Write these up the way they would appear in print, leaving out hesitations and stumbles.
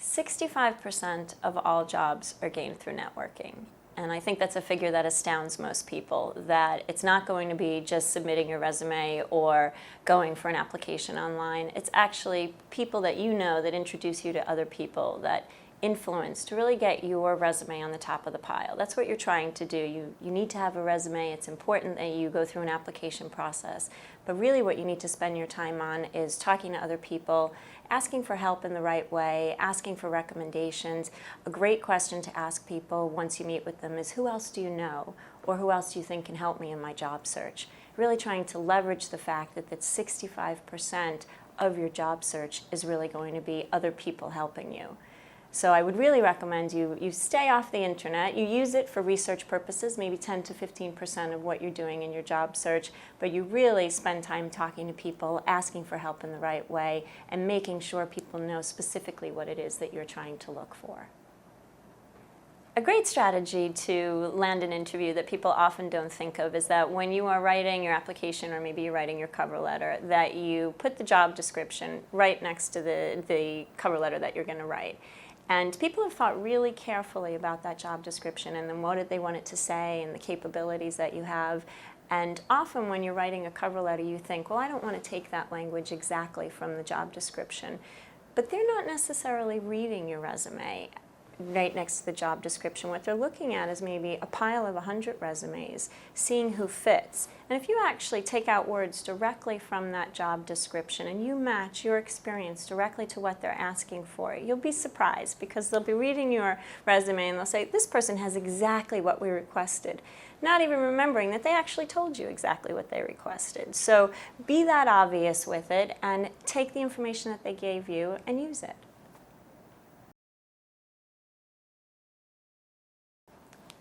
65% of all jobs are gained through networking. And I think that's a figure that astounds most people, that it's not going to be just submitting your resume or going for an application online. It's actually people that you know that introduce you to other people, that influence to really get your resume on the top of the pile. That's what you're trying to do. You need to have a resume. It's important that you go through an application process. But really what you need to spend your time on is talking to other people, asking for help in the right way, asking for recommendations. A great question to ask people once you meet with them is, who else do you know? Or who else do you think can help me in my job search? Really trying to leverage the fact that 65% of your job search is really going to be other people helping you. So I would really recommend you stay off the internet. You use it for research purposes, maybe 10 to 15% of what you're doing in your job search, but you really spend time talking to people, asking for help in the right way, and making sure people know specifically what it is that you're trying to look for. A great strategy to land an interview that people often don't think of is that when you are writing your application, or maybe you're writing your cover letter, that you put the job description right next to the cover letter that you're going to write. And people have thought really carefully about that job description and then what did they want it to say and the capabilities that you have. And often when you're writing a cover letter, you think, well, I don't want to take that language exactly from the job description. But they're not necessarily reading your resume right next to the job description. What they're looking at is maybe a pile of 100 resumes, seeing who fits. And if you actually take out words directly from that job description and you match your experience directly to what they're asking for, you'll be surprised because they'll be reading your resume and they'll say, this person has exactly what we requested, not even remembering that they actually told you exactly what they requested. So be that obvious with it and take the information that they gave you and use it.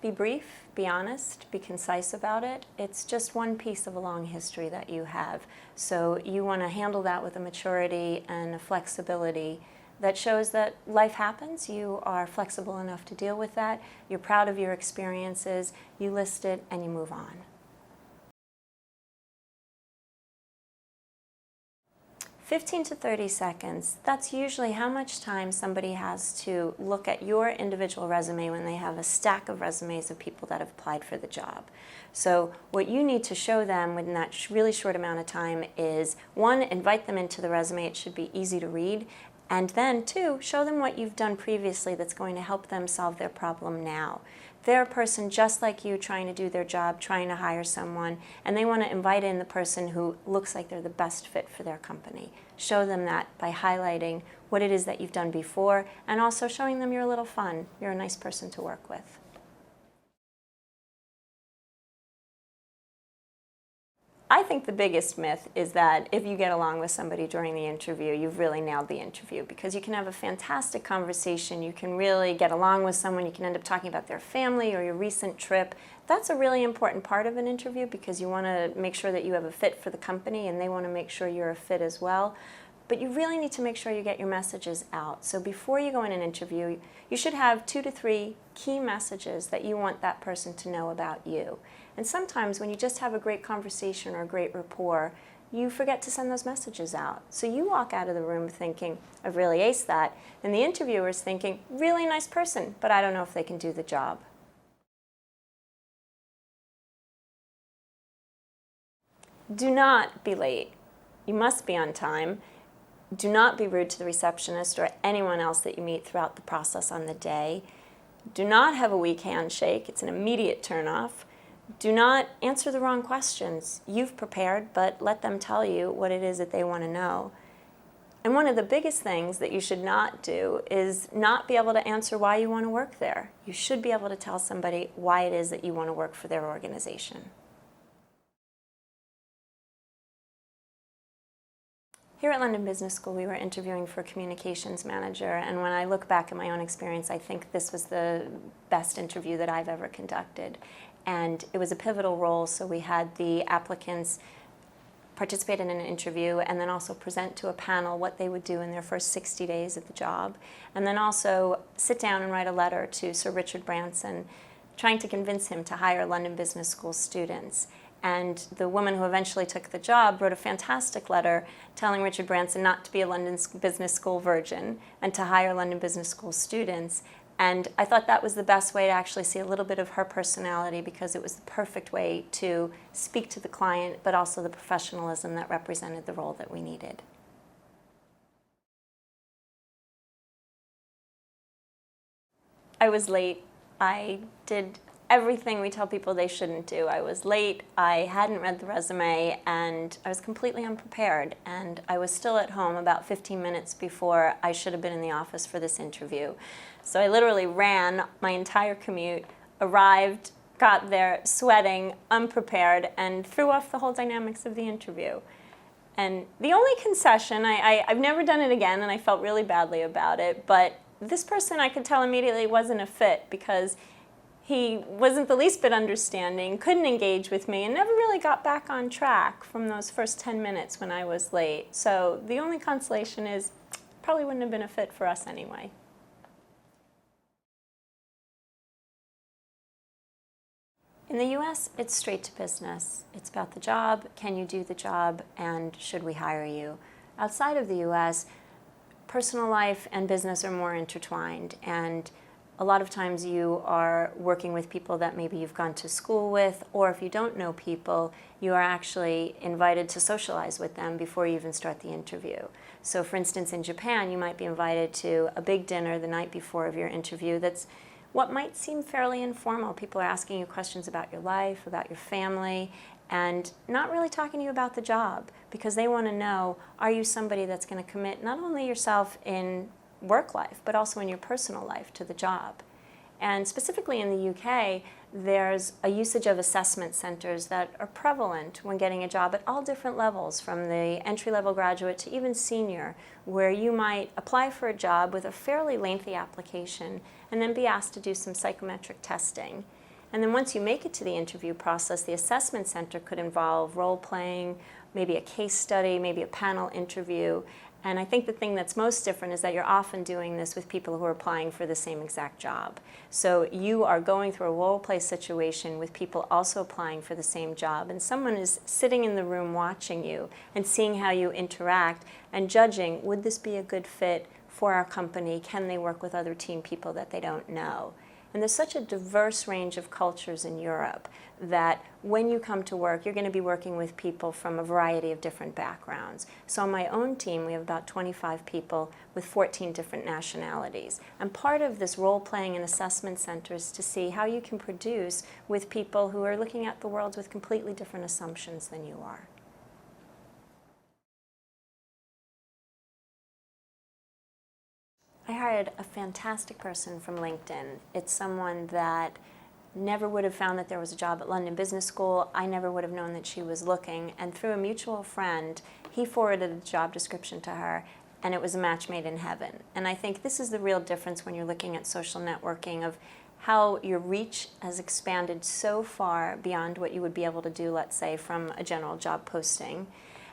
Be brief, be honest, be concise about it. It's just one piece of a long history that you have. So you want to handle that with a maturity and a flexibility that shows that life happens. You are flexible enough to deal with that. You're proud of your experiences. You list it and you move on. 15 to 30 seconds, that's usually how much time somebody has to look at your individual resume when they have a stack of resumes of people that have applied for the job. So what you need to show them within that really short amount of time is, one, invite them into the resume. It should be easy to read. And then, two, show them what you've done previously that's going to help them solve their problem now. They're a person just like you trying to do their job, trying to hire someone, and they want to invite in the person who looks like they're the best fit for their company. Show them that by highlighting what it is that you've done before and also showing them you're a little fun, you're a nice person to work with. I think the biggest myth is that if you get along with somebody during the interview, you've really nailed the interview, because you can have a fantastic conversation, you can really get along with someone, you can end up talking about their family or your recent trip. That's a really important part of an interview because you want to make sure that you have a fit for the company and they want to make sure you're a fit as well. But you really need to make sure you get your messages out. So before you go in an interview, you should have 2 to 3 key messages that you want that person to know about you. And sometimes when you just have a great conversation or a great rapport, you forget to send those messages out. So you walk out of the room thinking, I've really aced that, and the interviewer's thinking, really nice person, but I don't know if they can do the job. Do not be late. You must be on time. Do not be rude to the receptionist or anyone else that you meet throughout the process on the day. Do not have a weak handshake. It's an immediate turnoff. Do not answer the wrong questions. You've prepared, but let them tell you what it is that they want to know. And one of the biggest things that you should not do is not be able to answer why you want to work there. You should be able to tell somebody why it is that you want to work for their organization. Here at London Business School, we were interviewing for a communications manager, and when I look back at my own experience, I think this was the best interview that I've ever conducted. And it was a pivotal role, so we had the applicants participate in an interview and then also present to a panel what they would do in their first 60 days at the job, and then also sit down and write a letter to Sir Richard Branson trying to convince him to hire London Business School students. And the woman who eventually took the job wrote a fantastic letter telling Richard Branson not to be a London Business School virgin and to hire London Business School students. And I thought that was the best way to actually see a little bit of her personality, because it was the perfect way to speak to the client, but also the professionalism that represented the role that we needed. I was late. I did everything we tell people they shouldn't do. I was late, I hadn't read the resume, and I was completely unprepared. And I was still at home about 15 minutes before I should have been in the office for this interview. So I literally ran my entire commute, arrived, got there sweating, unprepared, and threw off the whole dynamics of the interview. And the only concession, I've never done it again, and I felt really badly about it, but this person I could tell immediately wasn't a fit, because he wasn't the least bit understanding, couldn't engage with me, and never really got back on track from those first 10 minutes when I was late. So the only consolation is probably wouldn't have been a fit for us anyway. In the US, it's straight to business. It's about the job, can you do the job, and should we hire you? Outside of the US, personal life and business are more intertwined, and a lot of times you are working with people that maybe you've gone to school with, or if you don't know people, you are actually invited to socialize with them before you even start the interview. So for instance, in Japan, you might be invited to a big dinner the night before of your interview that's what might seem fairly informal. People are asking you questions about your life, about your family, and not really talking to you about the job, because they want to know, are you somebody that's going to commit not only yourself in work life, but also in your personal life to the job. And specifically in the UK, there's a usage of assessment centers that are prevalent when getting a job at all different levels, from the entry-level graduate to even senior, where you might apply for a job with a fairly lengthy application and then be asked to do some psychometric testing. And then once you make it to the interview process, the assessment center could involve role-playing, maybe a case study, maybe a panel interview. And I think the thing that's most different is that you're often doing this with people who are applying for the same exact job. So you are going through a role-play situation with people also applying for the same job, and someone is sitting in the room watching you and seeing how you interact and judging, would this be a good fit for our company? Can they work with other team people that they don't know? And there's such a diverse range of cultures in Europe that when you come to work, you're going to be working with people from a variety of different backgrounds. So on my own team, we have about 25 people with 14 different nationalities. And part of this role-playing and assessment center is to see how you can produce with people who are looking at the world with completely different assumptions than you are. I hired a fantastic person from LinkedIn. It's someone that never would have found that there was a job at London Business School. I never would have known that she was looking. And through a mutual friend, he forwarded the job description to her, and it was a match made in heaven. And I think this is the real difference when you're looking at social networking, of how your reach has expanded so far beyond what you would be able to do, let's say, from a general job posting.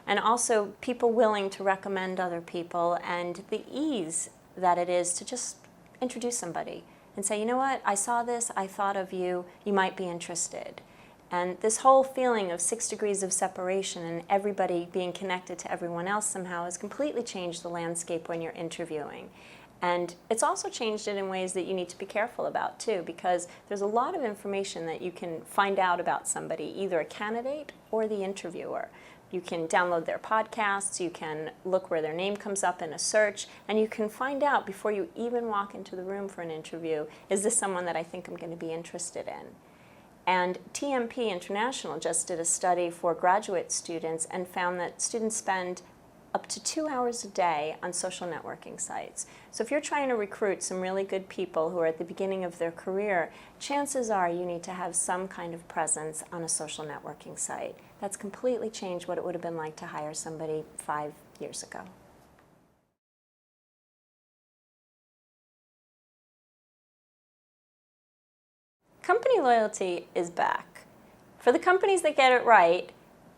And also people willing to recommend other people, and the ease that it is to just introduce somebody and say, you know what, I saw this, I thought of you, you might be interested. And this whole feeling of 6 degrees of separation and everybody being connected to everyone else somehow has completely changed the landscape when you're interviewing. And it's also changed it in ways that you need to be careful about too, because there's a lot of information that you can find out about somebody, either a candidate or the interviewer. You can download their podcasts, you can look where their name comes up in a search, and you can find out before you even walk into the room for an interview, is this someone that I think I'm going to be interested in? And TMP International just did a study for graduate students and found that students spend up to 2 hours a day on social networking sites. So if you're trying to recruit some really good people who are at the beginning of their career, chances are you need to have some kind of presence on a social networking site. That's completely changed what it would have been like to hire somebody 5 years ago. Company loyalty is back. For the companies that get it right,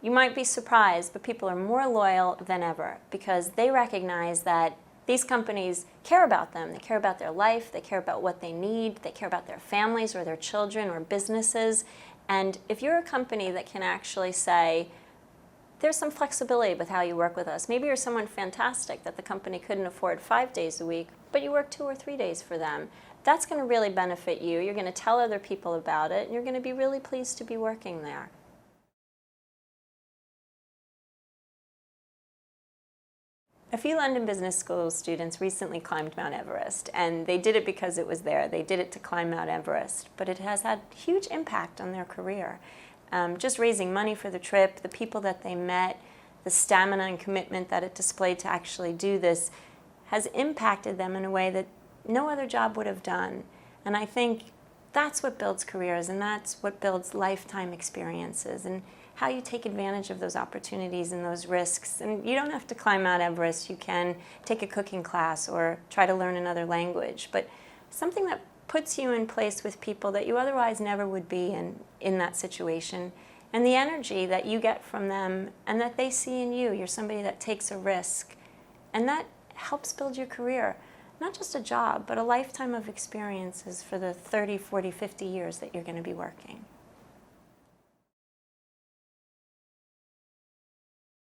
you might be surprised, but people are more loyal than ever, because they recognize that these companies care about them. They care about their life, they care about what they need, they care about their families or their children or businesses, And if you're a company that can actually say, there's some flexibility with how you work with us. Maybe you're someone fantastic that the company couldn't afford 5 days a week, but you work 2 or 3 days for them. That's going to really benefit you. You're going to tell other people about it, and you're going to be really pleased to be working there. A few London Business School students recently climbed Mount Everest, and they did it because it was there. They did it to climb Mount Everest, but it has had huge impact on their career. Just raising money for the trip, the people that they met, the stamina and commitment that it displayed to actually do this has impacted them in a way that no other job would have done. And I think that's what builds careers, and that's what builds lifetime experiences, and how you take advantage of those opportunities and those risks. And you don't have to climb Mount Everest. You can take a cooking class or try to learn another language, but something that puts you in place with people that you otherwise never would be in that situation, and the energy that you get from them and that they see in you. You're somebody that takes a risk, and that helps build your career. Not just a job, but a lifetime of experiences for the 30, 40, 50 years that you're going to be working.